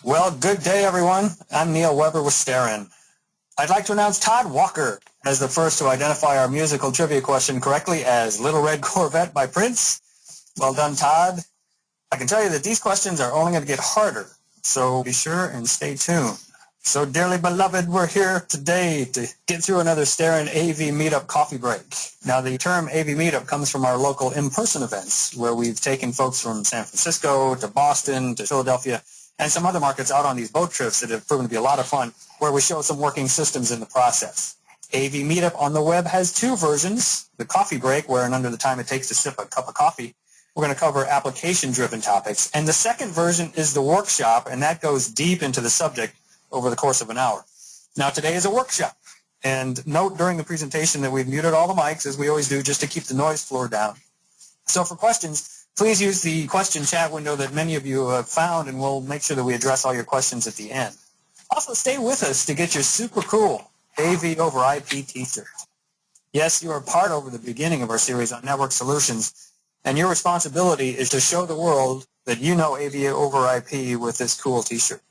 Well, good day, everyone. I'm Neil Weber with Starin. I'd like to announce Todd Walker as the first to identify our musical trivia question correctly as Little Red Corvette by Prince. Well done, Todd. I can tell you that these questions are only going to get harder, so be sure and stay tuned. So, dearly beloved, we're here today to get through another Starin AV Meetup coffee break. Now, the term AV Meetup comes from our local in-person events, where we've taken folks from San Francisco to Boston to Philadelphia and some other markets out on these boat trips that have proven to be a lot of fun, where we show some working systems in the process. AV Meetup on the web has two versions: the coffee break, where in under the time it takes to sip a cup of coffee, we're going to cover application-driven topics. And the second version is the workshop, and that goes deep into the subject over the course of an hour. Now, today is a workshop. And note during the presentation that we've muted all the mics, as we always do, just to keep the noise floor down. So for questions, please use the question chat window that many of you have found, and we'll make sure that we address all your questions at the end. Also, stay with us to get your super cool AV over IP t-shirt. Yes, you are part over the beginning of our series on network solutions, and your responsibility is to show the world that you know AV over IP with this cool t-shirt.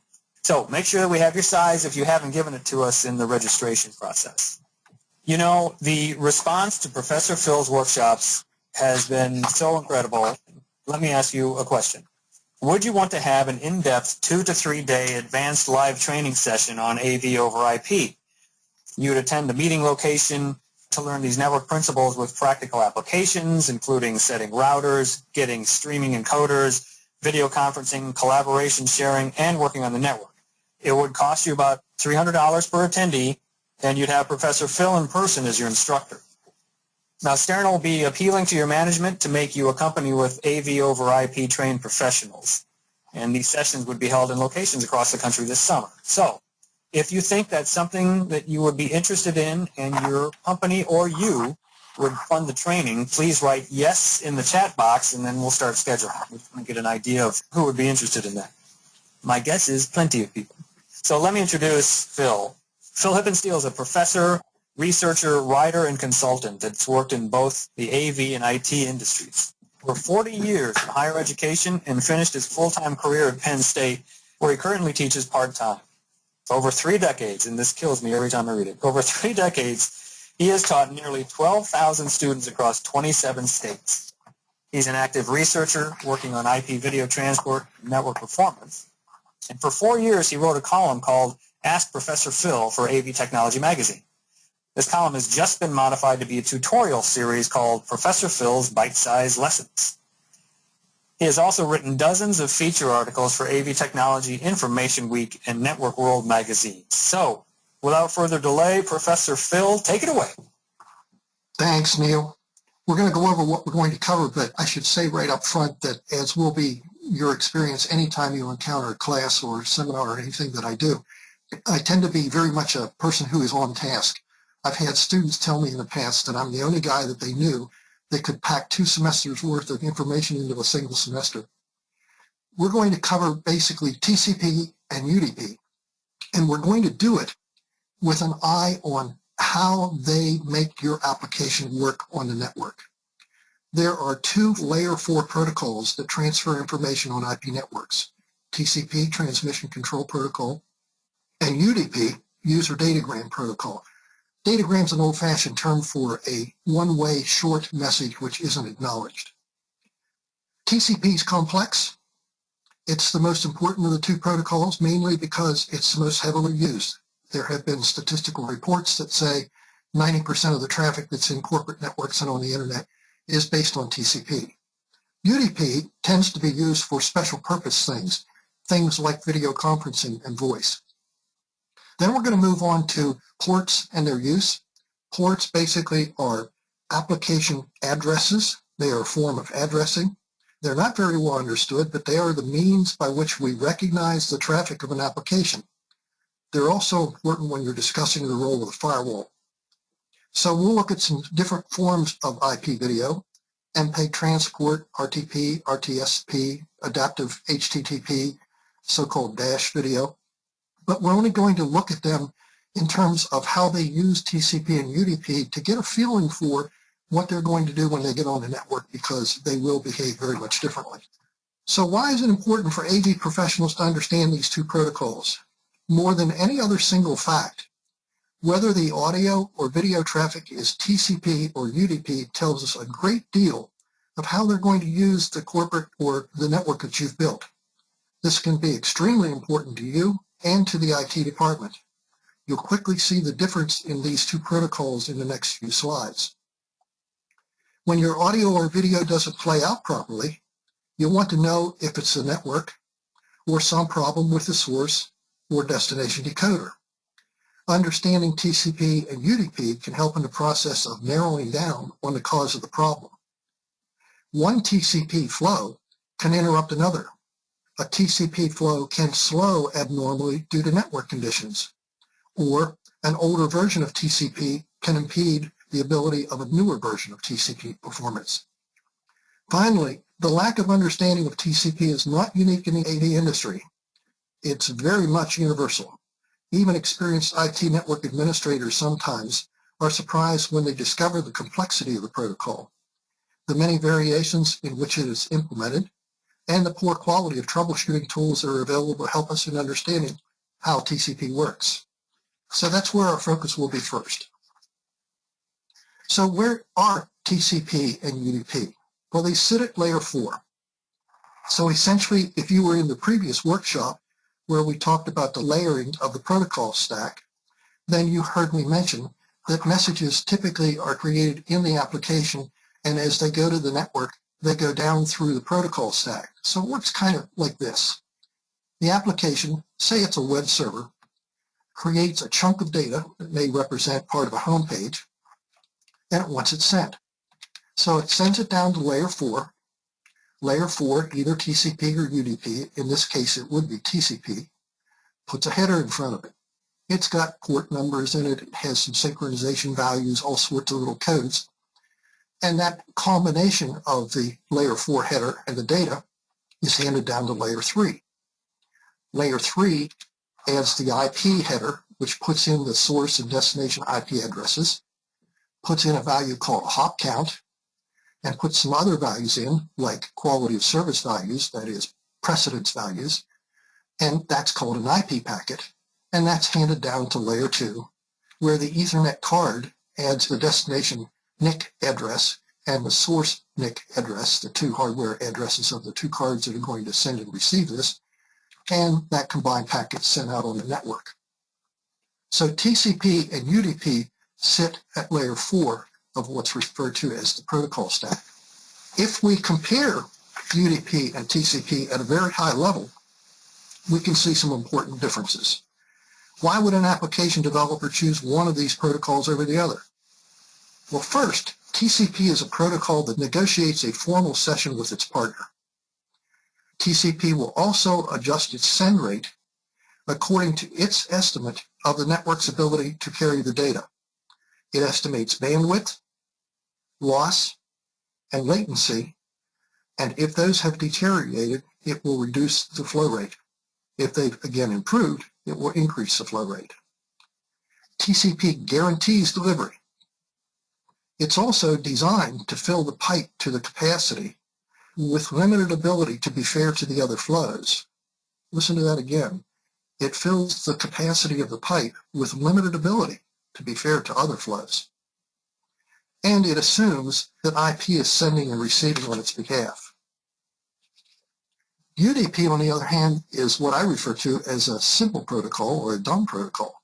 So make sure that we have your size if you haven't given it to us in the registration process. You know, the response to Professor Phil's workshops has been so incredible. Let me ask you a question. Would you want to have an in-depth 2 to 3 day advanced live training session on AV over IP? You'd attend a meeting location to learn these network principles with practical applications, including setting routers, getting streaming encoders, video conferencing, collaboration sharing, and working on the network. It would cost you about $300 per attendee, and you'd have Professor Phil in person as your instructor. Now, Starin will be appealing to your management to make you a company with AV over IP trained professionals. And these sessions would be held in locations across the country this summer. So, if you think that's something that you would be interested in and your company or you would fund the training, please write yes in the chat box, and then we'll start scheduling. We can get an idea of who would be interested in that. My guess is plenty of people. So let me introduce Phil. Phil Hippensteel is a professor, researcher, writer, and consultant that's worked in both the AV and IT industries. For 40 years in higher education and finished his full-time career at Penn State, where he currently teaches part-time. For over 3 decades, and this kills me every time I read it, over 3 decades, he has taught nearly 12,000 students across 27 states. He's an active researcher working on IP video transport and network performance. And for 4 years, he wrote a column called Ask Professor Phil for AV Technology Magazine. This column has just been modified to be a tutorial series called Professor Phil's Bite-Sized Lessons. He has also written dozens of feature articles for AV Technology Information Week and Network World magazines. So, without further delay, Professor Phil, take it away. Thanks, Neil. We're going to go over what we're going to cover, but I should say right up front that, as will be your experience anytime you encounter a class or seminar or anything that I do, I tend to be very much a person who is on task. I've had students tell me in the past that I'm the only guy that they knew that could pack 2 semesters worth of information into a single semester. We're going to cover basically TCP and UDP, and we're going to do it with an eye on how they make your application work on the network. There are 2 layer 4 protocols that transfer information on IP networks: TCP, Transmission Control Protocol, and UDP, User Datagram Protocol. Datagram is an old-fashioned term for a one-way short message which isn't acknowledged. TCP is complex. It's the most important of the 2 protocols, mainly because it's the most heavily used. There have been statistical reports that say 90% of the traffic that's in corporate networks and on the internet is based on TCP. UDP tends to be used for special purpose things like video conferencing and voice. Then we're going to move on to ports and their use. Ports basically are application addresses. They are a form of addressing. They're not very well understood, but they are the means by which we recognize the traffic of an application. They're also important when you're discussing the role of the firewall. So we'll look at some different forms of IP video: MPEG transport, RTP, RTSP, adaptive HTTP, so-called dash video. But we're only going to look at them in terms of how they use TCP and UDP to get a feeling for what they're going to do when they get on the network, because they will behave very much differently. So why is it important for AV professionals to understand these two protocols? More than any other single fact, whether the audio or video traffic is TCP or UDP tells us a great deal of how they're going to use the corporate or the network that you've built. This can be extremely important to you and to the IT department. You'll quickly see the difference in these two protocols in the next few slides. When your audio or video doesn't play out properly, you'll want to know if it's the network or some problem with the source or destination decoder. Understanding TCP and UDP can help in the process of narrowing down on the cause of the problem. One TCP flow can interrupt another. A TCP flow can slow abnormally due to network conditions, or an older version of TCP can impede the ability of a newer version of TCP performance. Finally, the lack of understanding of TCP is not unique in the AV industry. It's very much universal. Even experienced IT network administrators sometimes are surprised when they discover the complexity of the protocol, the many variations in which it is implemented, and the poor quality of troubleshooting tools that are available to help us in understanding how TCP works. So that's where our focus will be first. So where are TCP and UDP? Well, they sit at layer 4. So essentially, if you were in the previous workshop where we talked about the layering of the protocol stack, then you heard me mention that messages typically are created in the application, and as they go to the network, they go down through the protocol stack. So it works kind of like this. The application, say it's a web server, creates a chunk of data that may represent part of a home page, and it wants it sent. So it sends it down to layer 4. Layer 4, either TCP or UDP, in this case it would be TCP, puts a header in front of it. It's got port numbers in it, it has some synchronization values, all sorts of little codes. And that combination of the layer 4 header and the data is handed down to layer 3. Layer 3 adds the IP header, which puts in the source and destination IP addresses, puts in a value called hop count, and puts some other values in, like quality of service values, that is, precedence values, and that's called an IP packet, and that's handed down to layer 2, where the Ethernet card adds the destination NIC address and the source NIC address, the two hardware addresses of the two cards that are going to send and receive this, and that combined packet sent out on the network. So TCP and UDP sit at layer 4 of what's referred to as the protocol stack. If we compare UDP and TCP at a very high level, we can see some important differences. Why would an application developer choose one of these protocols over the other? Well, first, TCP is a protocol that negotiates a formal session with its partner. TCP will also adjust its send rate according to its estimate of the network's ability to carry the data. It estimates bandwidth, loss, and latency, and if those have deteriorated, it will reduce the flow rate. If they've again improved, it will increase the flow rate. TCP guarantees delivery. It's also designed to fill the pipe to the capacity with limited ability to be fair to the other flows. Listen to that again. It fills the capacity of the pipe with limited ability to be fair to other flows. And it assumes that IP is sending and receiving on its behalf. UDP, on the other hand, is what I refer to as a simple protocol or a dumb protocol.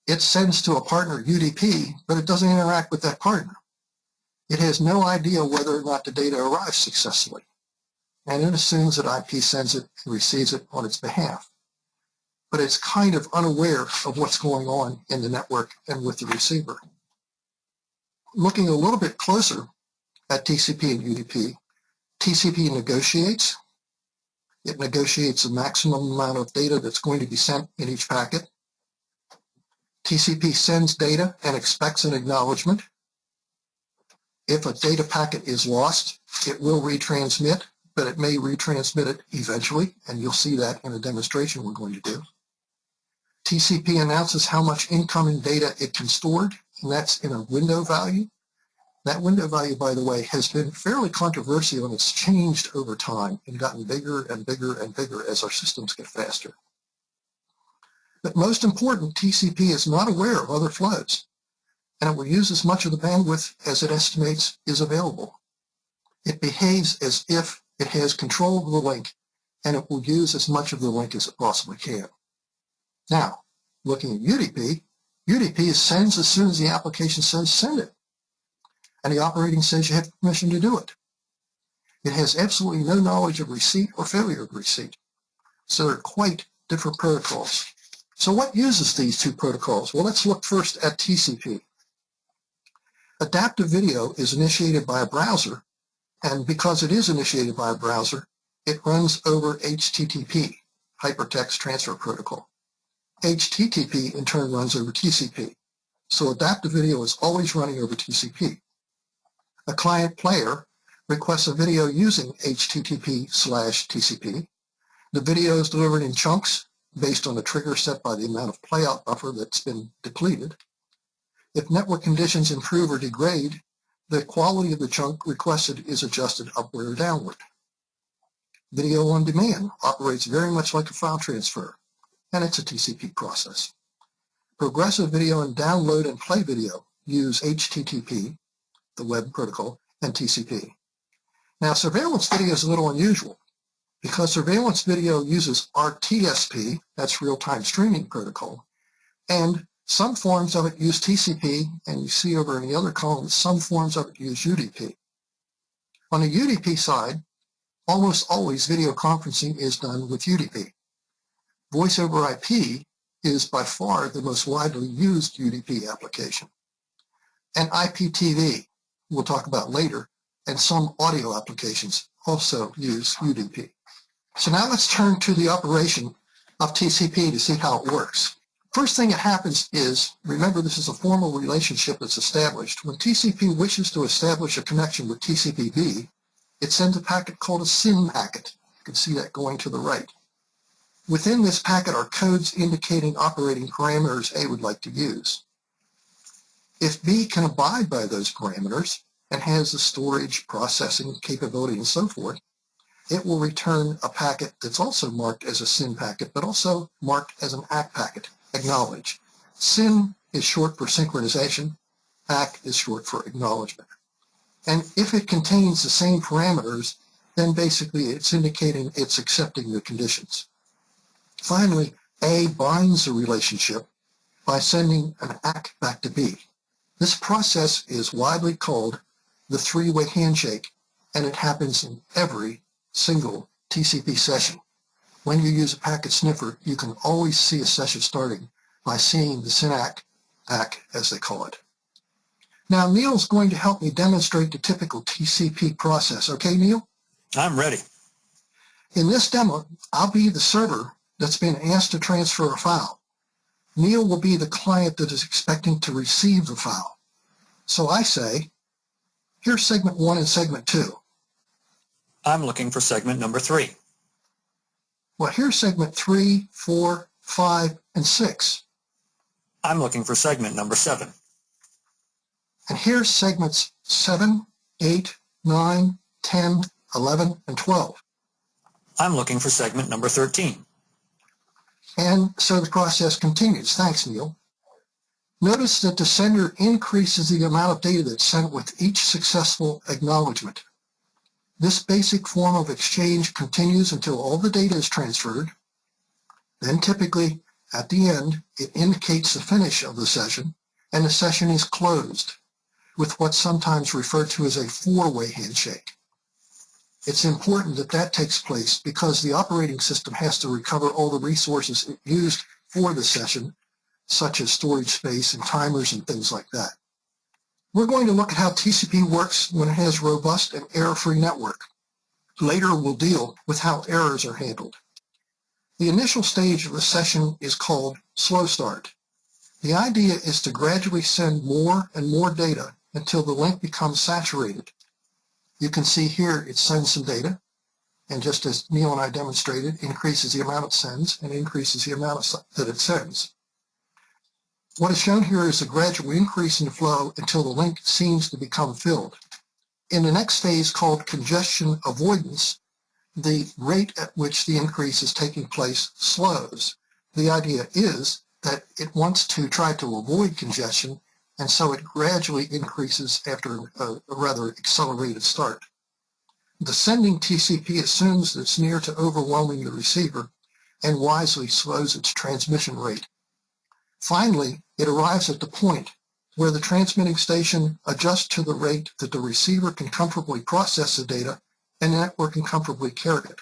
It sends to a partner UDP, but it doesn't interact with that partner. It has no idea whether or not the data arrives successfully, and it assumes that IP sends it and receives it on its behalf. But it's kind of unaware of what's going on in the network and with the receiver. Looking a little bit closer at TCP and UDP, TCP negotiates. It negotiates the maximum amount of data that's going to be sent in each packet. TCP sends data and expects an acknowledgement. If a data packet is lost, it will retransmit, but it may retransmit it eventually, and you'll see that in a demonstration we're going to do. TCP announces how much incoming data it can store, and that's in a window value. That window value, by the way, has been fairly controversial, and it's changed over time and gotten bigger and bigger and bigger as our systems get faster. But most important, TCP is not aware of other flows, and it will use as much of the bandwidth as it estimates is available. It behaves as if it has control of the link, and it will use as much of the link as it possibly can. Now, looking at UDP, UDP sends as soon as the application says send it, and the operating says you have permission to do it. It has absolutely no knowledge of receipt or failure of receipt, so they're quite different protocols. So what uses these two protocols? Well, let's look first at TCP. Adaptive video is initiated by a browser, and because it is initiated by a browser, it runs over HTTP, Hypertext Transfer Protocol. HTTP in turn runs over TCP. So adaptive video is always running over TCP. A client player requests a video using HTTP/TCP. The video is delivered in chunks based on the trigger set by the amount of playout buffer that's been depleted. If network conditions improve or degrade, the quality of the chunk requested is adjusted upward or downward. Video on demand operates very much like a file transfer, and it's a TCP process. Progressive video and download and play video use HTTP, the web protocol, and TCP. Now, surveillance video is a little unusual because surveillance video uses RTSP, that's real-time streaming protocol, and some forms of it use TCP, and you see over in the other column, some forms of it use UDP. On the UDP side, almost always video conferencing is done with UDP. Voice over IP is by far the most widely used UDP application. And IPTV, we'll talk about later, and some audio applications also use UDP. So now let's turn to the operation of TCP to see how it works. First thing that happens is, remember this is a formal relationship that's established. When TCP wishes to establish a connection with TCP/B, it sends a packet called a SYN packet. You can see that going to the right. Within this packet are codes indicating operating parameters A would like to use. If B can abide by those parameters and has the storage, processing capability, and so forth, it will return a packet that's also marked as a SYN packet, but also marked as an ACK packet, acknowledge. SYN is short for synchronization, ACK is short for acknowledgement. And if it contains the same parameters, then basically it's indicating it's accepting the conditions. Finally, A binds the relationship by sending an ACK back to B. This process is widely called the three-way handshake, and it happens in every single TCP session. When you use a packet sniffer, you can always see a session starting by seeing the SYN-ACK, ACK as they call it. Now, Neil's going to help me demonstrate the typical TCP process. Okay, Neil? I'm ready. In this demo, I'll be the server that's been asked to transfer a file. Neil will be the client that is expecting to receive the file. So I say, here's segment 1 and segment 2. I'm looking for segment number 3. Well, here's segment 3, 4, 5, and 6. I'm looking for segment number 7. And here's segments 7, 8, 9, 10, 11, and 12. I'm looking for segment number 13. And so the process continues. Thanks, Neil. Notice that the sender increases the amount of data that's sent with each successful acknowledgement. This basic form of exchange continues until all the data is transferred. Then typically, at the end, it indicates the finish of the session, and the session is closed with what's sometimes referred to as a four-way handshake. It's important that that takes place because the operating system has to recover all the resources it used for the session, such as storage space and timers and things like that. We're going to look at how TCP works when it has robust and error-free network. Later, we'll deal with how errors are handled. The initial stage of the session is called slow start. The idea is to gradually send more and more data until the link becomes saturated. You can see here it sends some data, and just as Neil and I demonstrated, increases the amount it sends and increases the amount that it sends. What is shown here is a gradual increase in the flow until the link seems to become filled. In the next phase, called congestion avoidance, the rate at which the increase is taking place slows. The idea is that it wants to try to avoid congestion, and so it gradually increases after a rather accelerated start. The sending TCP assumes that it's near to overwhelming the receiver and wisely slows its transmission rate. Finally, it arrives at the point where the transmitting station adjusts to the rate that the receiver can comfortably process the data and the network can comfortably carry it.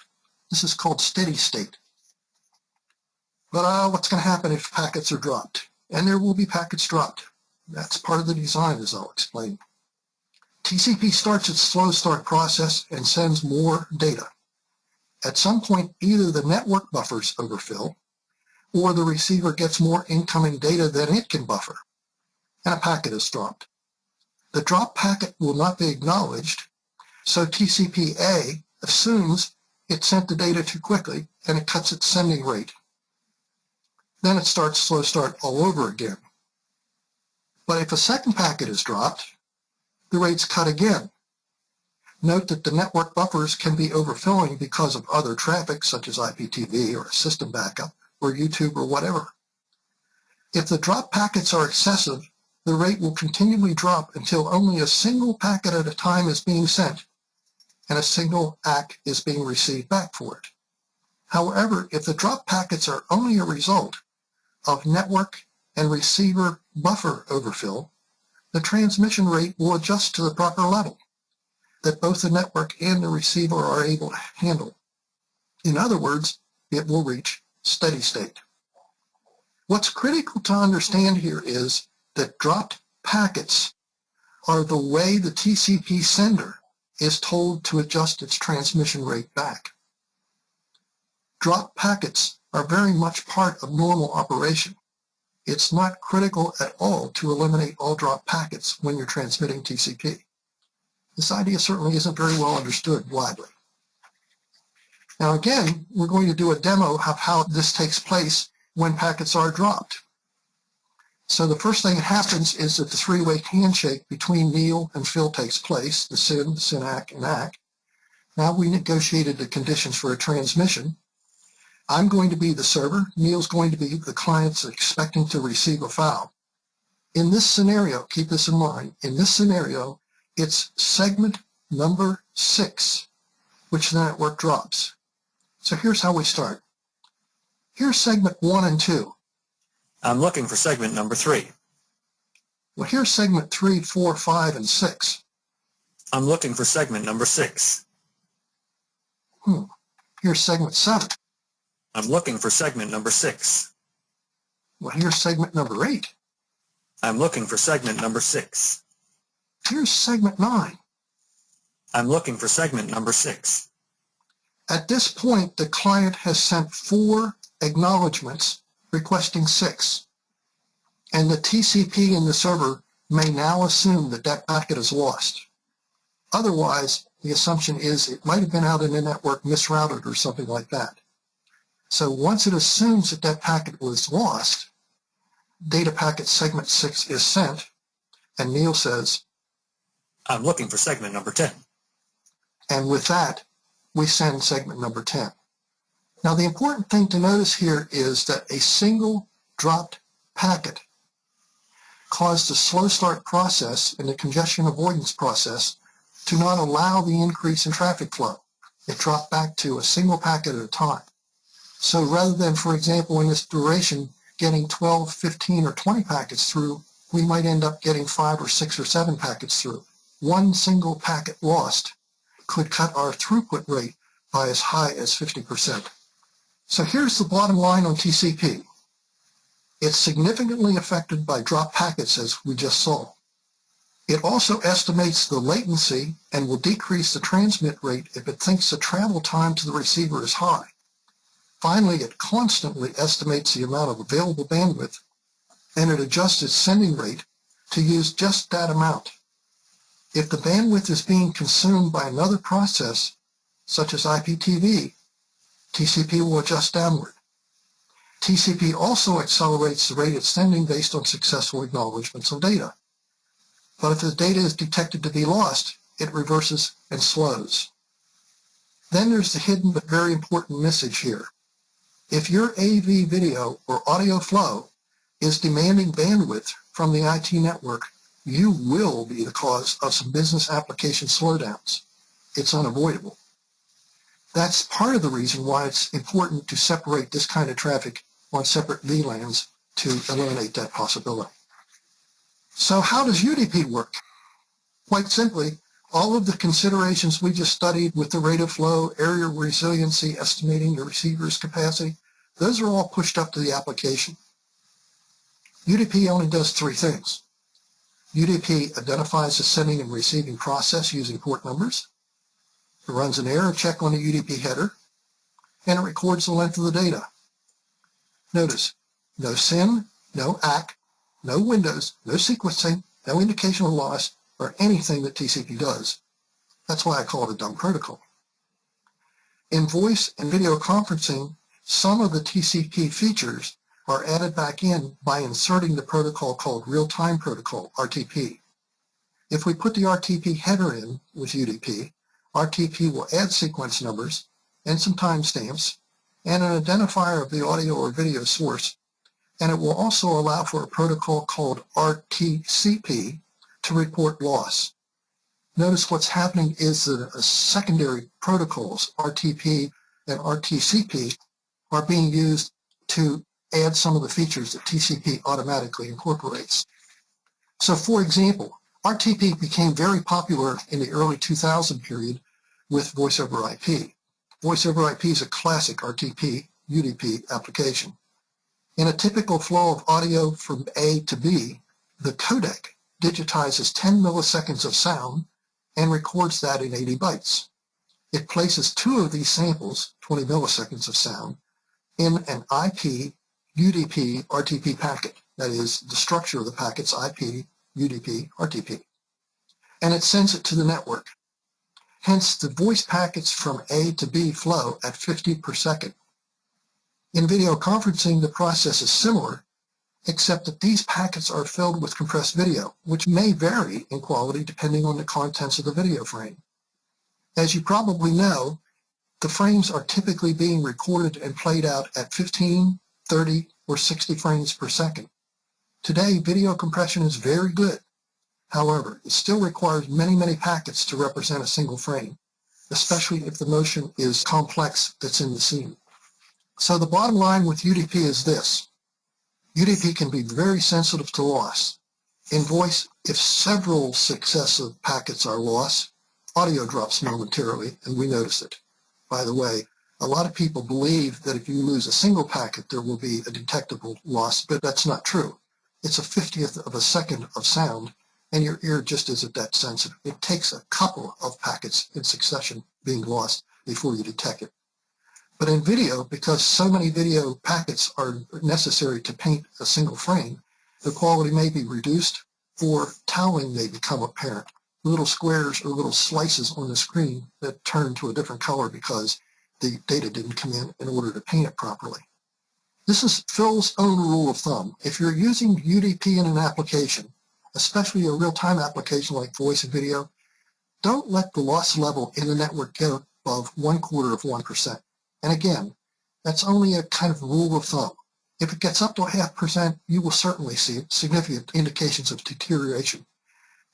This is called steady state. But what's going to happen if packets are dropped? And there will be packets dropped. That's part of the design, as I'll explain. TCP starts its slow start process and sends more data. At some point, either the network buffers overfill or the receiver gets more incoming data than it can buffer, and a packet is dropped. The dropped packet will not be acknowledged, so TCP-A assumes it sent the data too quickly and it cuts its sending rate. Then it starts slow start all over again. But if a second packet is dropped, the rate's cut again. Note that the network buffers can be overfilling because of other traffic such as IPTV or a system backup or YouTube or whatever. If the drop packets are excessive, the rate will continually drop until only a single packet at a time is being sent and a single ACK is being received back for it. However, if the drop packets are only a result of network and receiver buffer overfill, the transmission rate will adjust to the proper level that both the network and the receiver are able to handle. In other words, it will reach steady state. What's critical to understand here is that dropped packets are the way the TCP sender is told to adjust its transmission rate back. Dropped packets are very much part of normal operation. It's not critical at all to eliminate all dropped packets when you're transmitting TCP. This idea certainly isn't very well understood widely. Now again, we're going to do a demo of how this takes place when packets are dropped. So the first thing that happens is that the three-way handshake between Neil and Phil takes place, the SYN, SYN-ACK, and ACK. Now we negotiated the conditions for a transmission. I'm going to be the server. Neil's going to be the client expecting to receive a file. In this scenario, keep this in mind, in this scenario, it's segment number 6, which the network drops. So here's how we start. Here's segment 1 and 2. I'm looking for segment number 3. Well, here's segment 3, 4, 5, and 6. I'm looking for segment number 6. Here's segment 7. I'm looking for segment number 6. Well, here's segment number 8. I'm looking for segment number 6. Here's segment 9. I'm looking for segment number 6. At this point, the client has sent 4 acknowledgments requesting 6. And the TCP in the server may now assume that that packet is lost. Otherwise, the assumption is it might have been out in the network misrouted or something like that. So once it assumes that that packet was lost, data packet segment 6 is sent, and Neil says, I'm looking for segment number 10. And with that, we send segment number 10. Now the important thing to notice here is that a single dropped packet caused the slow start process and the congestion avoidance process to not allow the increase in traffic flow. It dropped back to a single packet at a time. So rather than, for example, in this duration, getting 12, 15, or 20 packets through, we might end up getting 5 or 6 or 7 packets through. One single packet lost could cut our throughput rate by as high as 50%. So here's the bottom line on TCP. It's significantly affected by dropped packets, as we just saw. It also estimates the latency and will decrease the transmit rate if it thinks the travel time to the receiver is high. Finally, it constantly estimates the amount of available bandwidth, and it adjusts its sending rate to use just that amount. If the bandwidth is being consumed by another process, such as IPTV, TCP will adjust downward. TCP also accelerates the rate of sending based on successful acknowledgments of data. But if the data is detected to be lost, it reverses and slows. Then there's the hidden but very important message here. If your AV video or audio flow is demanding bandwidth from the IT network, you will be the cause of some business application slowdowns. It's unavoidable. That's part of the reason why it's important to separate this kind of traffic on separate VLANs to eliminate that possibility. So how does UDP work? Quite simply, all of the considerations we just studied with the rate of flow, area resiliency, estimating the receiver's capacity, those are all pushed up to the application. UDP only does three things. UDP identifies the sending and receiving process using port numbers. It runs an error check on the UDP header, and it records the length of the data. Notice, no SYN, no ACK, no windows, no sequencing, no indication of loss, or anything that TCP does. That's why I call it a dumb protocol. In voice and video conferencing, some of the TCP features are added back in by inserting the protocol called real-time protocol, RTP. If we put the RTP header in with UDP, RTP will add sequence numbers and some timestamps and an identifier of the audio or video source, and it will also allow for a protocol called RTCP to report loss. Notice what's happening is that secondary protocols, RTP and RTCP, are being used to add some of the features that TCP automatically incorporates. So for example, RTP became very popular in the early 2000 period with Voice over IP. Voice over IP is a classic RTP UDP application. In a typical flow of audio from A to B, the codec digitizes 10 milliseconds of sound and records that in 80 bytes. It places two of these samples, 20 milliseconds of sound, in an IP UDP RTP packet. That is, the structure of the packet's IP UDP RTP. And it sends it to the network. Hence, the voice packets from A to B flow at 50 per second. In video conferencing, the process is similar, except that these packets are filled with compressed video, which may vary in quality depending on the contents of the video frame. As you probably know, the frames are typically being recorded and played out at 15, 30, or 60 frames per second. Today, video compression is very good. However, it still requires many, many packets to represent a single frame, especially if the motion is complex that's in the scene. So the bottom line with UDP is this. UDP can be very sensitive to loss. In voice, if several successive packets are lost, audio drops momentarily, and we notice it. By the way, a lot of people believe that if you lose a single packet, there will be a detectable loss, but that's not true. It's a 50th of a second of sound, and your ear just isn't that sensitive. It takes a couple of packets in succession being lost before you detect it. But in video, because so many video packets are necessary to paint a single frame, the quality may be reduced or toweling may become apparent. Little squares or little slices on the screen that turn to a different color because the data didn't come in order to paint it properly. This is Phil's own rule of thumb. If you're using UDP in an application, especially a real-time application like voice and video, don't let the loss level in the network go above 1/4%. And again, that's only a kind of rule of thumb. If it gets up to 0.5%, you will certainly see significant indications of deterioration.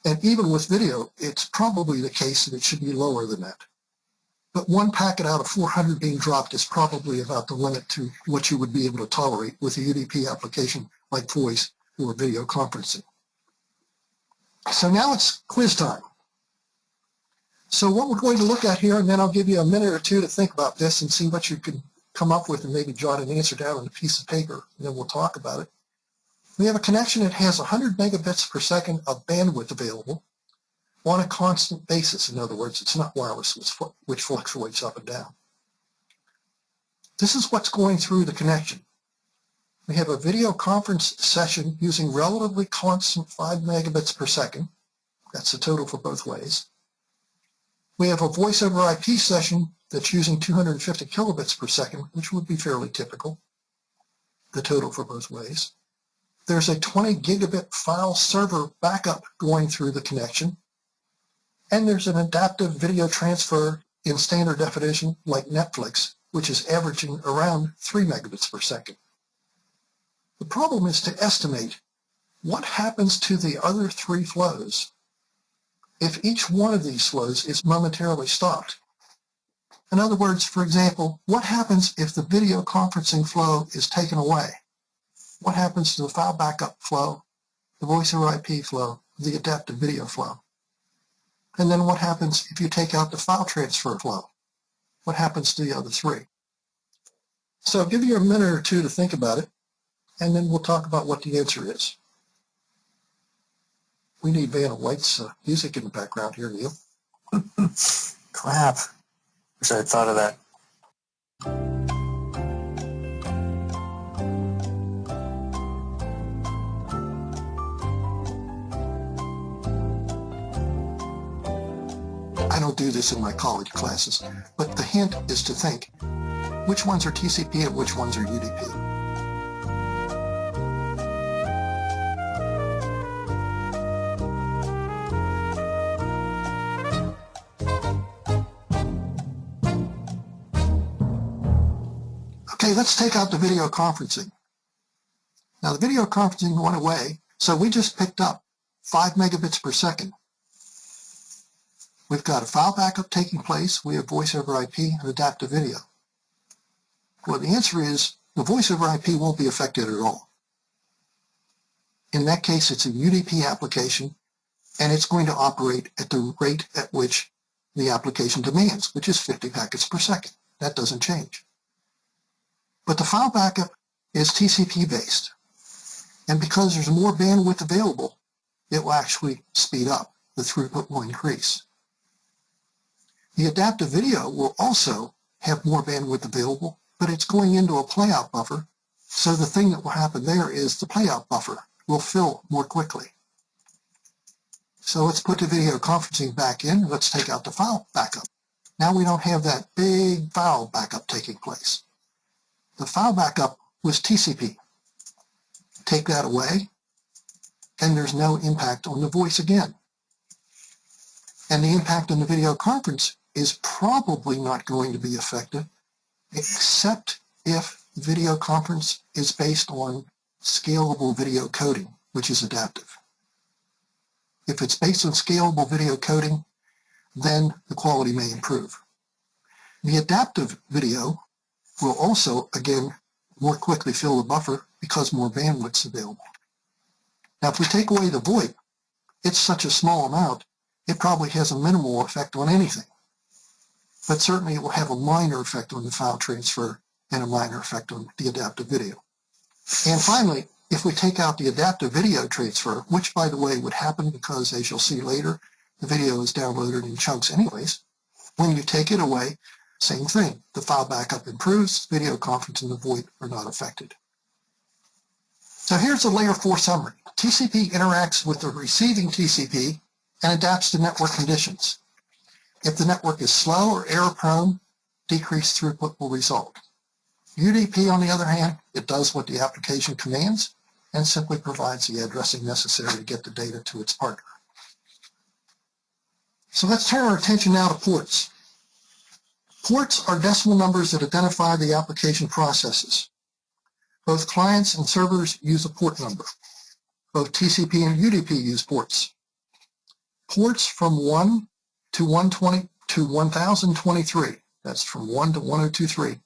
And even with video, it's probably the case that it should be lower than that. But one packet out of 400 being dropped is probably about the limit to what you would be able to tolerate with a UDP application like voice or video conferencing. So now it's quiz time. So what we're going to look at here, and then I'll give you a minute or two to think about this and see what you can come up with and maybe jot an answer down on a piece of paper, and then we'll talk about it. We have a connection that has 100 megabits per second of bandwidth available on a constant basis. In other words, it's not wireless, which fluctuates up and down. This is what's going through the connection. We have a video conference session using relatively constant 5 megabits per second. That's the total for both ways. We have a voice over IP session that's using 250 kilobits per second, which would be fairly typical. the total for both ways. There's a 20 gigabit file server backup going through the connection. And there's an adaptive video transfer in standard definition like Netflix, which is averaging around 3 megabits per second. The problem is to estimate what happens to the other 3 flows if each one of these flows is momentarily stopped. In other words, for example, what happens if the video conferencing flow is taken away? What happens to the file backup flow, the voice over IP flow, the adaptive video flow? And then what happens if you take out the file transfer flow? What happens to the other 3? So I'll give you a minute or two to think about it, and then we'll talk about what the answer is. We need Vanna White's music in the background here, Neil. Crap. Wish I had thought of that. I don't do this in my college classes, but the hint is to think which ones are TCP and which ones are UDP. Okay, let's take out the video conferencing. Now the video conferencing went away, so we just picked up 5 megabits per second. We've got a file backup taking place. We have voice over IP and adaptive video. Well, the answer is the voice over IP won't be affected at all. In that case, it's a UDP application, and it's going to operate at the rate at which the application demands, which is 50 packets per second. That doesn't change. But the file backup is TCP based. And because there's more bandwidth available, it will actually speed up. The throughput will increase. The adaptive video will also have more bandwidth available, but it's going into a playout buffer. So the thing that will happen there is the playout buffer will fill more quickly. So let's put the video conferencing back in. Let's take out the file backup. Now we don't have that big file backup taking place. The file backup was TCP. Take that away, and there's no impact on the voice again. And the impact on the video conference is probably not going to be effective, except if video conference is based on scalable video coding, which is adaptive. If it's based on scalable video coding, then the quality may improve. The adaptive video will also, again, more quickly fill the buffer because more bandwidth's available. Now, if we take away the VoIP, it's such a small amount, it probably has a minimal effect on anything. But certainly it will have a minor effect on the file transfer and a minor effect on the adaptive video. And finally, if we take out the adaptive video transfer, which by the way would happen because as you'll see later, the video is downloaded in chunks anyways, when you take it away, same thing. The file backup improves, video conference and the VoIP are not affected. So here's a layer 4 summary. TCP interacts with the receiving TCP and adapts to network conditions. If the network is slow or error-prone, decreased throughput will result. UDP, on the other hand, it does what the application commands and simply provides the addressing necessary to get the data to its partner. So let's turn our attention now to ports. Ports are decimal numbers that identify the application processes. Both clients and servers use a port number. Both TCP and UDP use ports. Ports from 1 to 120 to 1023, that's from 1 to 1023,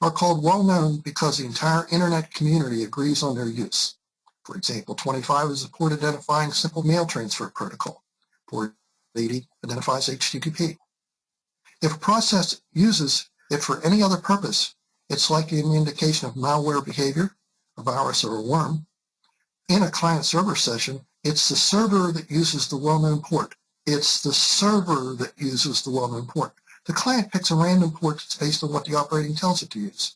are called well-known because the entire internet community agrees on their use. For example, 25 is a port identifying simple mail transfer protocol. Port 80 identifies HTTP. If a process uses it for any other purpose, it's likely an indication of malware behavior, a virus or a worm. In a client-server session, it's the server that uses the well-known port. It's the server that uses the well-known port. The client picks a random port that's based on what the operating tells it to use.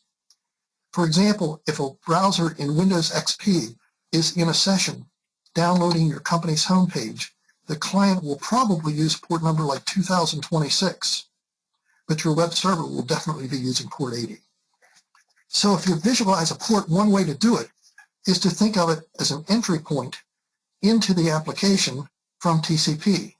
For example, if a browser in Windows XP is in a session downloading your company's homepage, the client will probably use port number like 2026, but your web server will definitely be using port 80. So if you visualize a port, one way to do it is to think of it as an entry point into the application from TCP.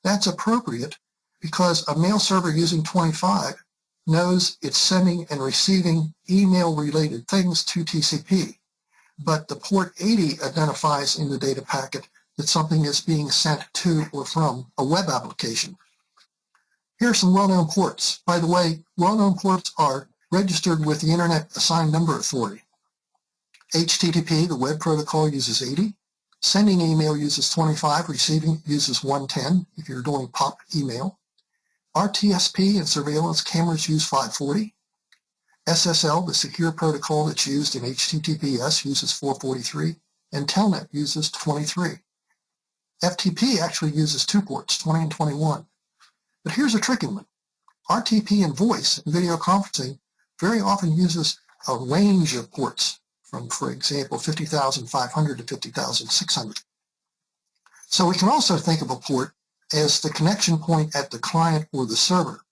That's appropriate because a mail server using 25 knows it's sending and receiving email-related things to TCP. But the port 80 identifies in the data packet that something is being sent to or from a web application. Here are some well-known ports. By the way, well-known ports are registered with the Internet Assigned Number Authority. HTTP, the web protocol, uses 80. Sending email uses 25. Receiving uses 110 if you're doing POP email. RTSP and surveillance cameras use 540. SSL, the secure protocol that's used in HTTPS, uses 443. And Telnet uses 23. FTP actually uses 2 ports, 20 and 21. But here's a tricky one. RTP and voice and video conferencing very often uses a range of ports from, for example, 50,500 to 50,600. So we can also think of a port as the connection point at the client or the server.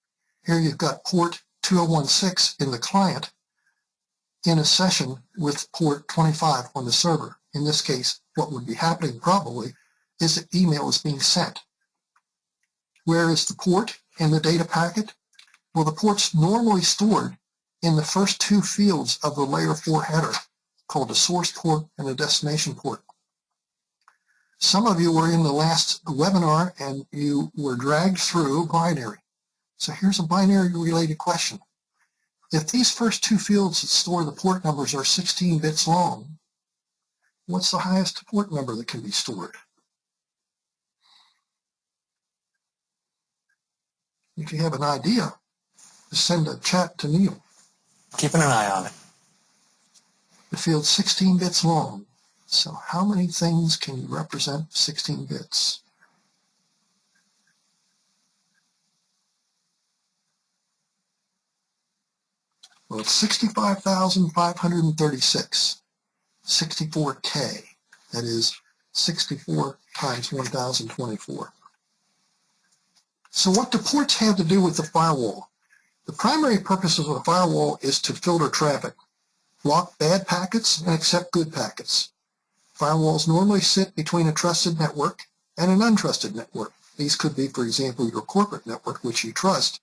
Here you've got port 2016 in the client in a session with port 25 on the server. In this case, what would be happening probably is that email is being sent. Where is the port in the data packet? Well, the port's normally stored in the first 2 fields of the layer 4 header, called a source port and a destination port. Some of you were in the last webinar and you were dragged through binary. So here's a binary related question. If these first 2 fields that store the port numbers are 16 bits long, what's the highest port number that can be stored? If you have an idea, just send a chat to Neil. Keeping an eye on it. The field's 16 bits long. So how many things can you represent 16 bits? Well, it's 65,536. 64K. That is 64 times 1,024. So what do ports have to do with the firewall? The primary purpose of a firewall is to filter traffic, block bad packets, and accept good packets. Firewalls normally sit between a trusted network and an untrusted network. These could be, for example, your corporate network, which you trust,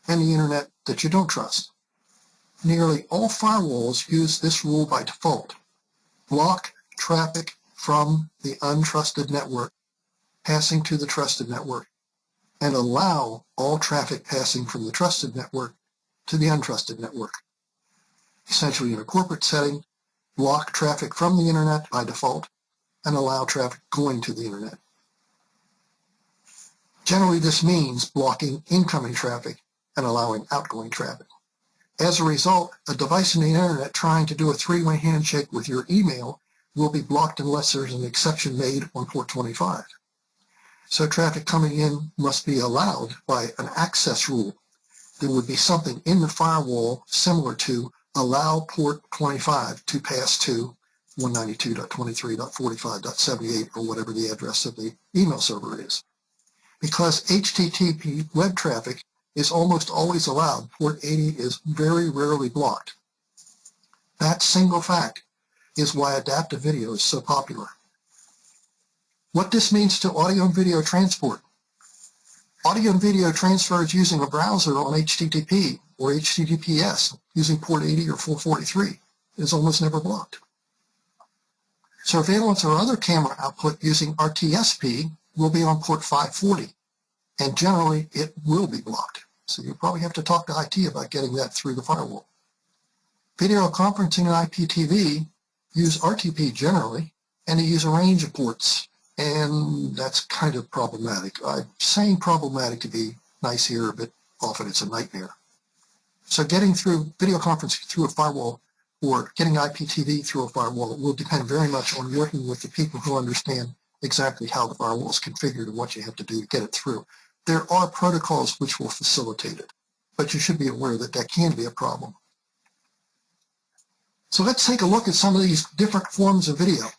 and the internet that you don't trust. Nearly all firewalls use this rule by default. Block traffic from the untrusted network passing to the trusted network, and allow all traffic passing from the trusted network to the untrusted network. Essentially, in a corporate setting, block traffic from the internet by default and allow traffic going to the internet. Generally, this means blocking incoming traffic and allowing outgoing traffic. As a result, a device in the internet trying to do a 3-way handshake with your email will be blocked unless there's an exception made on port 25. So traffic coming in must be allowed by an access rule. There would be something in the firewall similar to allow port 25 to pass to 192.23.45.78 or whatever the address of the email server is. Because HTTP web traffic is almost always allowed, port 80 is very rarely blocked. That single fact is why adaptive video is so popular. What this means to audio and video transport. Audio and video transfers using a browser on HTTP or HTTPS using port 80 or 443 is almost never blocked. Surveillance or other camera output using RTSP will be on port 540, and generally it will be blocked. So you probably have to talk to IT about getting that through the firewall. Video conferencing and IPTV use RTP generally, and they use a range of ports. And that's kind of problematic. I'm saying problematic to be nice here, but often it's a nightmare. So getting through video conferencing through a firewall or getting IPTV through a firewall will depend very much on working with the people who understand exactly how the firewall is configured and what you have to do to get it through. There are protocols which will facilitate it, but you should be aware that that can be a problem. So let's take a look at some of these different forms of video.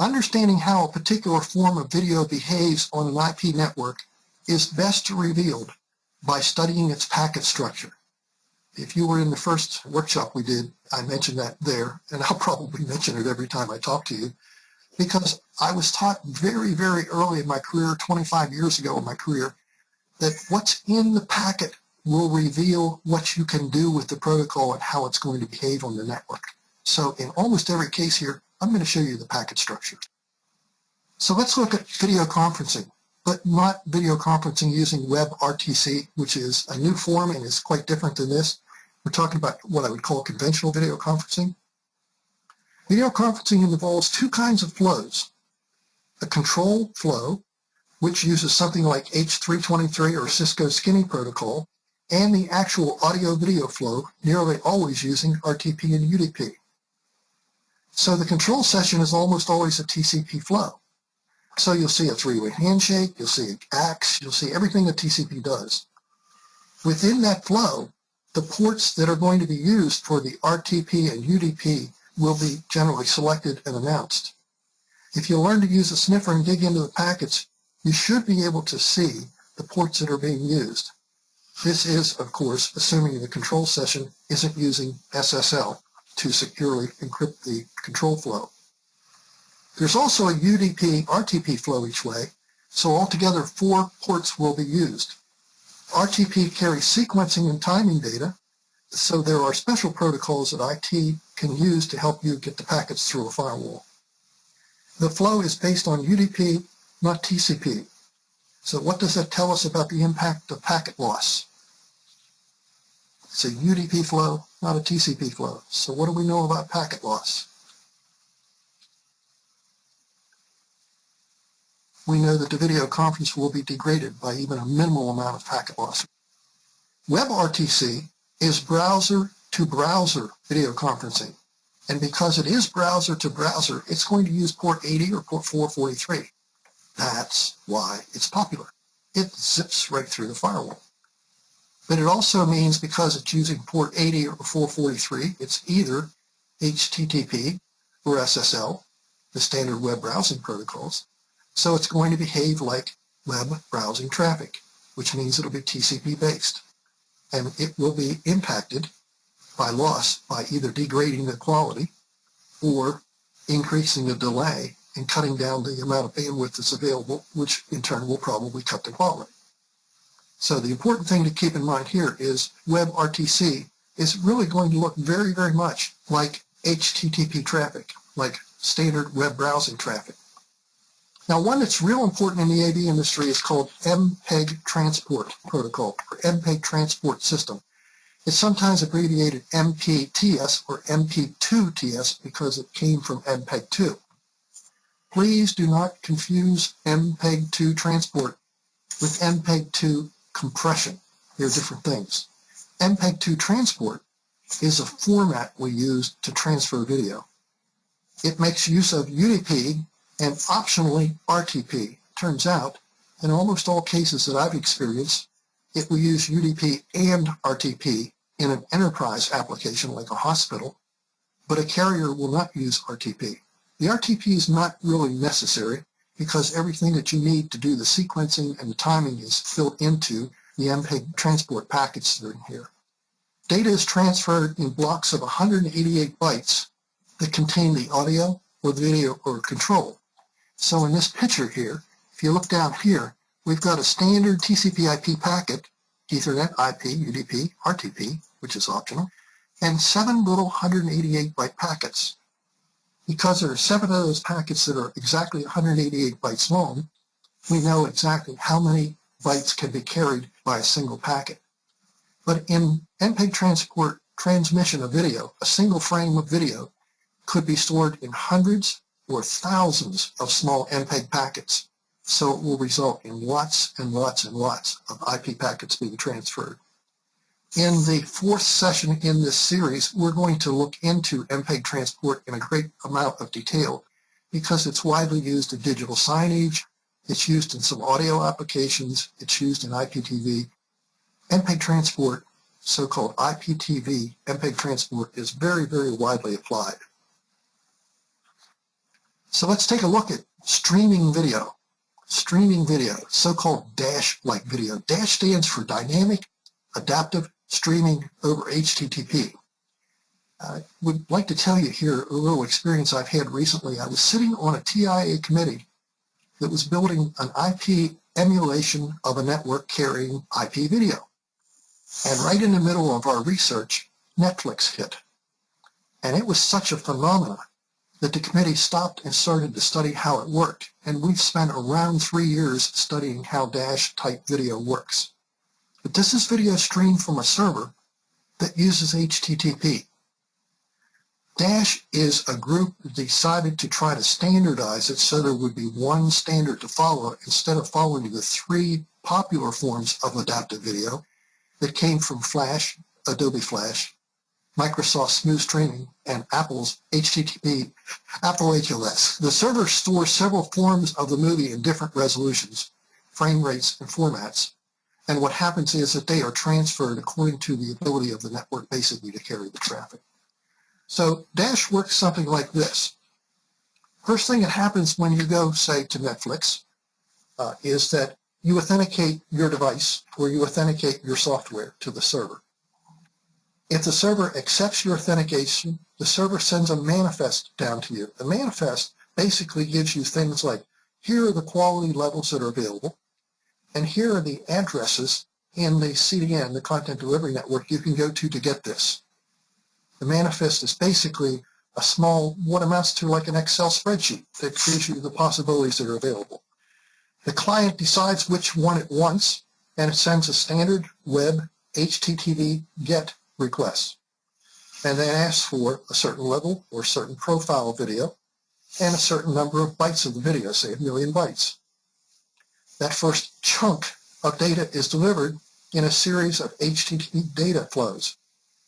Understanding how a particular form of video behaves on an IP network is best revealed by studying its packet structure. If you were in the first workshop we did, I mentioned that there, and I'll probably mention it every time I talk to you, because I was taught very, very early in my career, 25 years ago in my career, that what's in the packet will reveal what you can do with the protocol and how it's going to behave on the network. So in almost every case here, I'm going to show you the packet structure. So let's look at video conferencing, but not video conferencing using WebRTC, which is a new form and is quite different than this. We're talking about what I would call conventional video conferencing. Video conferencing involves two kinds of flows. A control flow, which uses something like H323 or Cisco Skinny protocol, and the actual audio-video flow, nearly always using RTP and UDP. So the control session is almost always a TCP flow. So you'll see a three-way handshake, you'll see ACKs, you'll see everything that TCP does. Within that flow, the ports that are going to be used for the RTP and UDP will be generally selected and announced. If you learn to use a sniffer and dig into the packets, you should be able to see the ports that are being used. This is, of course, assuming the control session isn't using SSL to securely encrypt the control flow. There's also a UDP RTP flow each way, so altogether 4 ports will be used. RTP carries sequencing and timing data, so there are special protocols that IT can use to help you get the packets through a firewall. The flow is based on UDP, not TCP. So what does that tell us about the impact of packet loss? It's a UDP flow, not a TCP flow. So what do we know about packet loss? We know that the video conference will be degraded by even a minimal amount of packet loss. WebRTC is browser-to-browser video conferencing. And because it is browser-to-browser, it's going to use port 80 or port 443. That's why it's popular. It zips right through the firewall. But it also means because it's using port 80 or 443, it's either HTTP or SSL, the standard web browsing protocols. So it's going to behave like web browsing traffic, which means it'll be TCP based. And it will be impacted by loss by either degrading the quality or increasing the delay and cutting down the amount of bandwidth that's available, which in turn will probably cut the quality. So the important thing to keep in mind here is WebRTC is really going to look very, very much like HTTP traffic, like standard web browsing traffic. Now, one that's real important in the AV industry is called MPEG transport protocol, or MPEG transport system. It's sometimes abbreviated MPTS or MP2TS because it came from MPEG-2. Please do not confuse MPEG-2 transport with MPEG-2 compression. They're different things. MPEG-2 transport is a format we use to transfer video. It makes use of UDP and optionally RTP. Turns out, in almost all cases that I've experienced, it will use UDP and RTP in an enterprise application like a hospital, but a carrier will not use RTP. The RTP is not really necessary because everything that you need to do the sequencing and the timing is built into the MPEG transport packets that are in here. Data is transferred in blocks of 188 bytes that contain the audio or the video or control. So in this picture here, if you look down here, we've got a standard TCP/IP packet, Ethernet, IP, UDP, RTP, which is optional, and 7 little 188 byte packets. Because there are 7 of those packets that are exactly 188 bytes long, we know exactly how many bytes can be carried by a single packet. But in MPEG transport transmission of video, a single frame of video could be stored in hundreds or thousands of small MPEG packets. So it will result in lots and lots and lots of IP packets being transferred. In the 4th session in this series, we're going to look into MPEG transport in a great amount of detail because it's widely used in digital signage, it's used in some audio applications, it's used in IPTV. MPEG transport, so-called IPTV, MPEG transport is very, very widely applied. So let's take a look at streaming video. Streaming video, so-called DASH-like video. DASH stands for Dynamic Adaptive streaming over HTTP. I would like to tell you here a little experience I've had recently. I was sitting on a TIA committee that was building an IP emulation of a network carrying IP video. And right in the middle of our research, Netflix hit. And it was such a phenomenon that the committee stopped and started to study how it worked. And we've spent around 3 years studying how Dash type video works. But this is video streamed from a server that uses HTTP. Dash is a group that decided to try to standardize it so there would be one standard to follow instead of following the 3 popular forms of adaptive video that came from Flash, Adobe Flash, Microsoft Smooth Streaming, and Apple's HTTP, Apple HLS. The server stores several forms of the movie in different resolutions, frame rates, and formats. And what happens is that they are transferred according to the ability of the network basically to carry the traffic. So Dash works something like this. First thing that happens when you go, say, to Netflix is that you authenticate your device or you authenticate your software to the server. If the server accepts your authentication, the server sends a manifest down to you. The manifest basically gives you things like, here are the quality levels that are available, and here are the addresses in the CDN, the Content Delivery Network, you can go to get this. The manifest is basically a small, what amounts to like an Excel spreadsheet that gives you the possibilities that are available. The client decides which one it wants, and it sends a standard web HTTP GET request. And then asks for a certain level or certain profile video and a certain number of bytes of the video, say 1 million bytes. That first chunk of data is delivered in a series of HTTP data flows.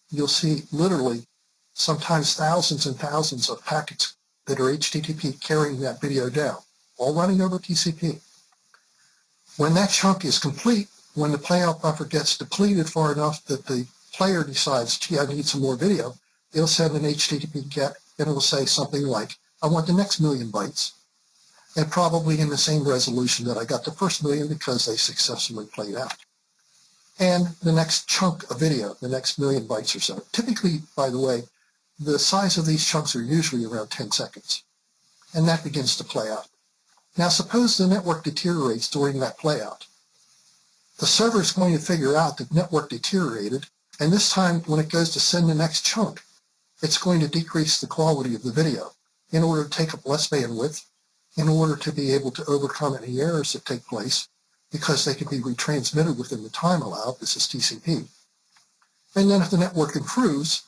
You'll see literally sometimes thousands and thousands of packets that are HTTP carrying that video down, all running over TCP. When that chunk is complete, when the playout buffer gets depleted far enough that the player decides, gee, I need some more video, it'll send an HTTP GET and it'll say something like, I want the next 1 million bytes, and probably in the same resolution that I got the first 1 million because they successfully played out. And the next chunk of video, the next 1 million bytes or so. Typically, by the way, the size of these chunks are usually around 10 seconds. And that begins to play out. Now suppose the network deteriorates during that playout. The server is going to figure out that the network deteriorated, and this time when it goes to send the next chunk, it's going to decrease the quality of the video in order to take up less bandwidth, in order to be able to overcome any errors that take place, because they can be retransmitted within the time allowed. This is TCP. And then if the network improves,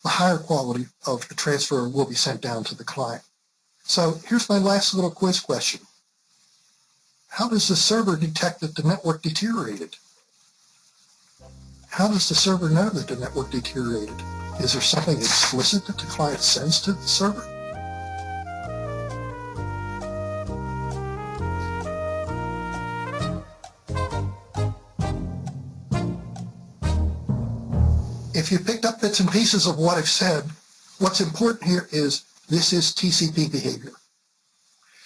the higher quality of the transfer will be sent down to the client. So here's my last little quiz question. How does the server detect that the network deteriorated? How does the server know that the network deteriorated? Is there something explicit that the client sends to the server? If you picked up bits and pieces of what I've said, what's important here is this is TCP behavior.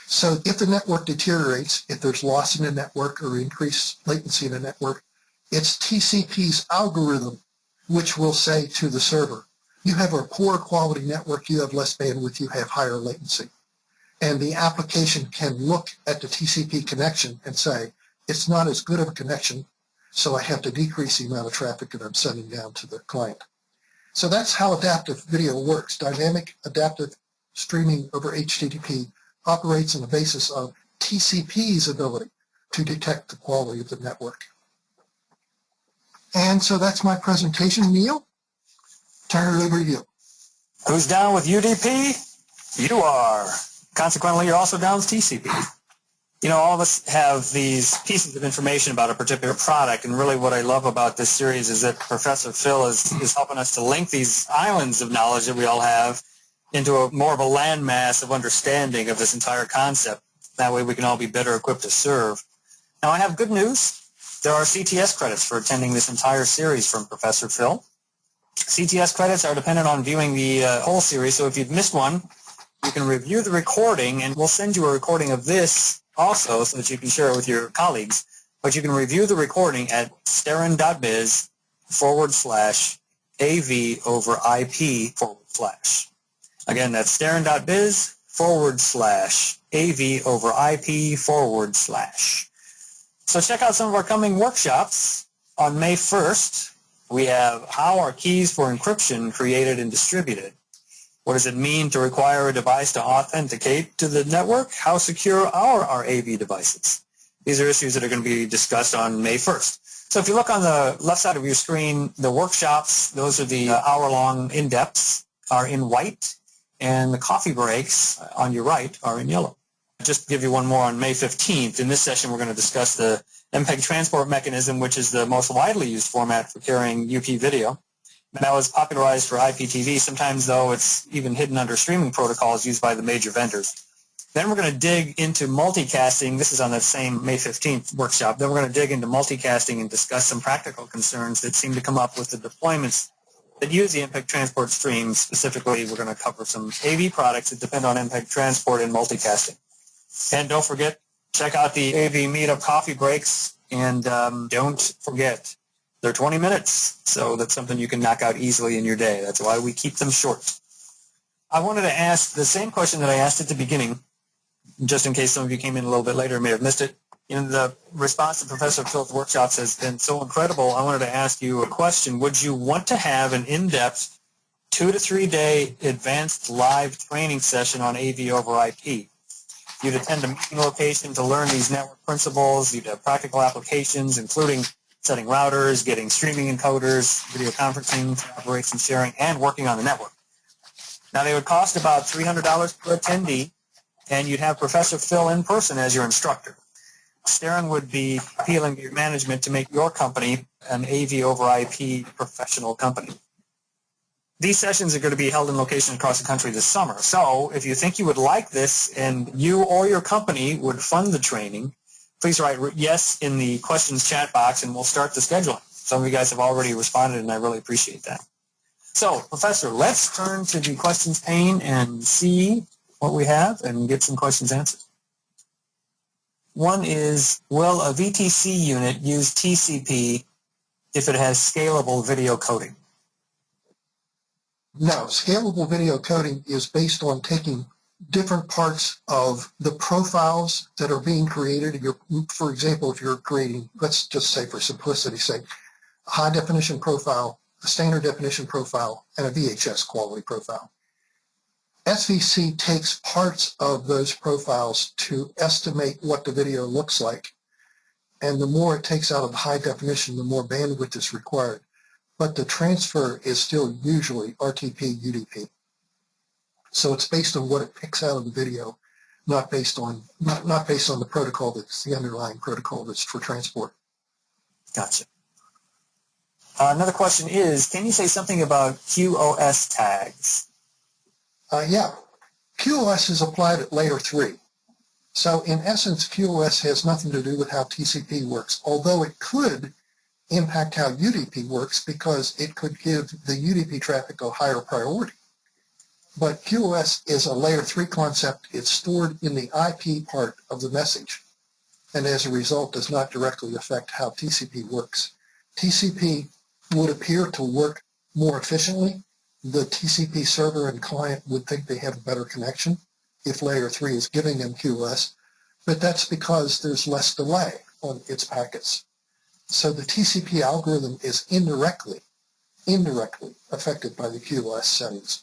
So if the network deteriorates, if there's loss in the network or increased latency in the network, it's TCP's algorithm which will say to the server, you have a poor quality network, you have less bandwidth, you have higher latency. And the application can look at the TCP connection and say, it's not as good of a connection, so I have to decrease the amount of traffic that I'm sending down to the client. So that's how adaptive video works. Dynamic adaptive streaming over HTTP operates on the basis of TCP's ability to detect the quality of the network. And so that's my presentation. Neil, turn it over to you. Who's down with UDP? You are. Consequently, you're also down with TCP. You know, all of us have these pieces of information about a particular product, and really what I love about this series is that Professor Phil is helping us to link these islands of knowledge that we all have into a more of a landmass of understanding of this entire concept. That way we can all be better equipped to serve. Now, I have good news. There are CTS credits for attending this entire series from Professor Phil. CTS credits are dependent on viewing the whole series, so if you've missed one, you can review the recording, and we'll send you a recording of this also so that you can share it with your colleagues. But you can review the recording at sterin.biz AV over IP /. Again, that's starin.biz /AV over IP /. So check out some of our coming workshops. On May 1st, we have how are keys for encryption created and distributed? What does it mean to require a device to authenticate to the network? How secure are our AV devices? These are issues that are going to be discussed on May 1st. So if you look on the left side of your screen, the workshops, those are the hour-long in-depths, are in white, and the coffee breaks on your right are in yellow. Just to give you one more on May 15th, in this session we're going to discuss the MPEG transport mechanism, which is the most widely used format for carrying UP video. And that was popularized for IPTV. Sometimes, though, it's even hidden under streaming protocols used by the major vendors. Then we're going to dig into multicasting. This is on that same May 15th workshop. Then we're going to dig into multicasting and discuss some practical concerns that seem to come up with the deployments that use the MPEG transport stream. Specifically, we're going to cover some AV products that depend on MPEG transport and multicasting. And don't forget, check out the AV Meetup coffee breaks. And don't forget, they're 20 minutes, so that's something you can knock out easily in your day. That's why we keep them short. I wanted to ask the same question that I asked at the beginning, just in case some of you came in a little bit later and may have missed it. In the response to Professor Phil's workshops has been so incredible, I wanted to ask you a question. Would you want to have an in-depth 2 to 3 day advanced live training session on AV over IP? You'd attend a meeting location to learn these network principles. You'd have practical applications, including setting routers, getting streaming encoders, video conferencing, collaboration sharing, and working on the network. Now, they would cost about $300 per attendee, and you'd have Professor Phil in person as your instructor. Starin would be appealing to your management to make your company an AV over IP professional company. These sessions are going to be held in locations across the country this summer. So if you think you would like this and you or your company would fund the training, please write yes in the questions chat box and we'll start the scheduling. Some of you guys have already responded and I really appreciate that. So, Professor, let's turn to the questions pane and see what we have and get some questions answered. One is, will a VTC unit use TCP if it has scalable video coding? No, scalable video coding is based on taking different parts of the profiles that are being created. For example, if you're creating, let's just say for simplicity's sake, a high definition profile, a standard definition profile, and a VHS quality profile. SVC takes parts of those profiles to estimate what the video looks like. And the more it takes out of the high definition, the more bandwidth is required. But the transfer is still usually RTP, UDP. So it's based on what it picks out of the video, not based on the protocol that's the underlying protocol that's for transport. Gotcha. Another question is, can you say something about QoS tags? Yeah, QoS is applied at layer 3. So in essence, QoS has nothing to do with how TCP works, although it could impact how UDP works because it could give the UDP traffic a higher priority. But QoS is a layer 3 concept. It's stored in the IP part of the message, and as a result does not directly affect how TCP works. TCP would appear to work more efficiently. The TCP server and client would think they have a better connection if layer 3 is giving them QoS, but that's because there's less delay on its packets. So the TCP algorithm is indirectly affected by the QoS settings.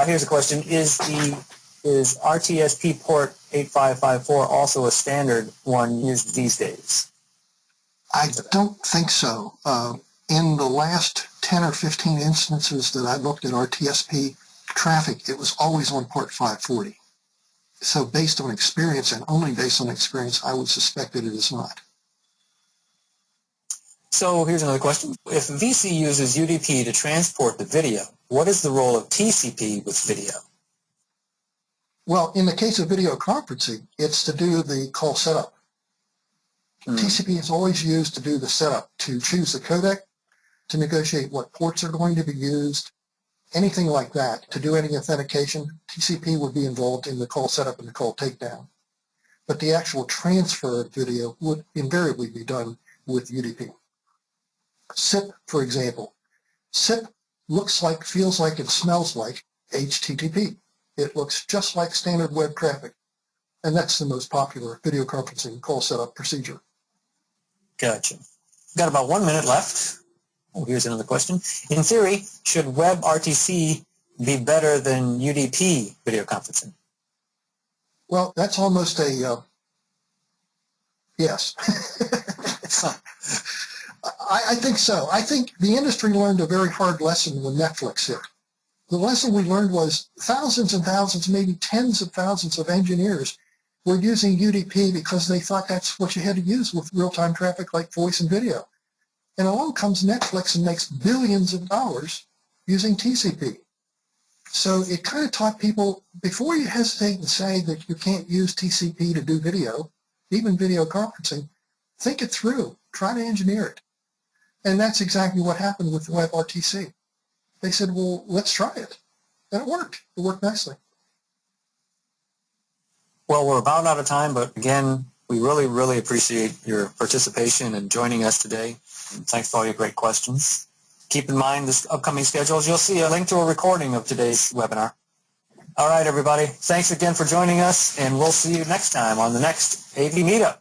Here's a question. Is RTSP port 8554 also a standard one used these days? I don't think so. In the last 10 or 15 instances that I looked at RTSP traffic, it was always on port 540. So based on experience, and only based on experience, I would suspect that it is not. So here's another question. If VC uses UDP to transport the video, what is the role of TCP with video? Well, in the case of video conferencing, it's to do the call setup. TCP is always used to do the setup, to choose the codec, to negotiate what ports are going to be used, anything like that. To do any authentication, TCP would be involved in the call setup and the call takedown. But the actual transfer of video would invariably be done with UDP. SIP, for example. SIP looks like, feels like, and smells like HTTP. It looks just like standard web traffic. And that's the most popular video conferencing call setup procedure. Gotcha. Got about 1 minute left. Oh, here's another question. In theory, should WebRTC be better than UDP video conferencing? Well, that's almost a yes. I think so. I think the industry learned a very hard lesson when Netflix hit. The lesson we learned was thousands and thousands, maybe tens of thousands of engineers were using UDP because they thought that's what you had to use with real-time traffic like voice and video. And along comes Netflix and makes billions of dollars using TCP. So it kind of taught people, before you hesitate and say that you can't use TCP to do video, even video conferencing, think it through. Try to engineer it. And that's exactly what happened with WebRTC. They said, well, let's try it. And it worked. It worked nicely. Well, we're about out of time, but again, we really, really appreciate your participation and joining us today. And thanks for all your great questions. Keep in mind this upcoming schedules. You'll see a link to a recording of today's webinar. All right, everybody. Thanks again for joining us, and we'll see you next time on the next AV Meetup.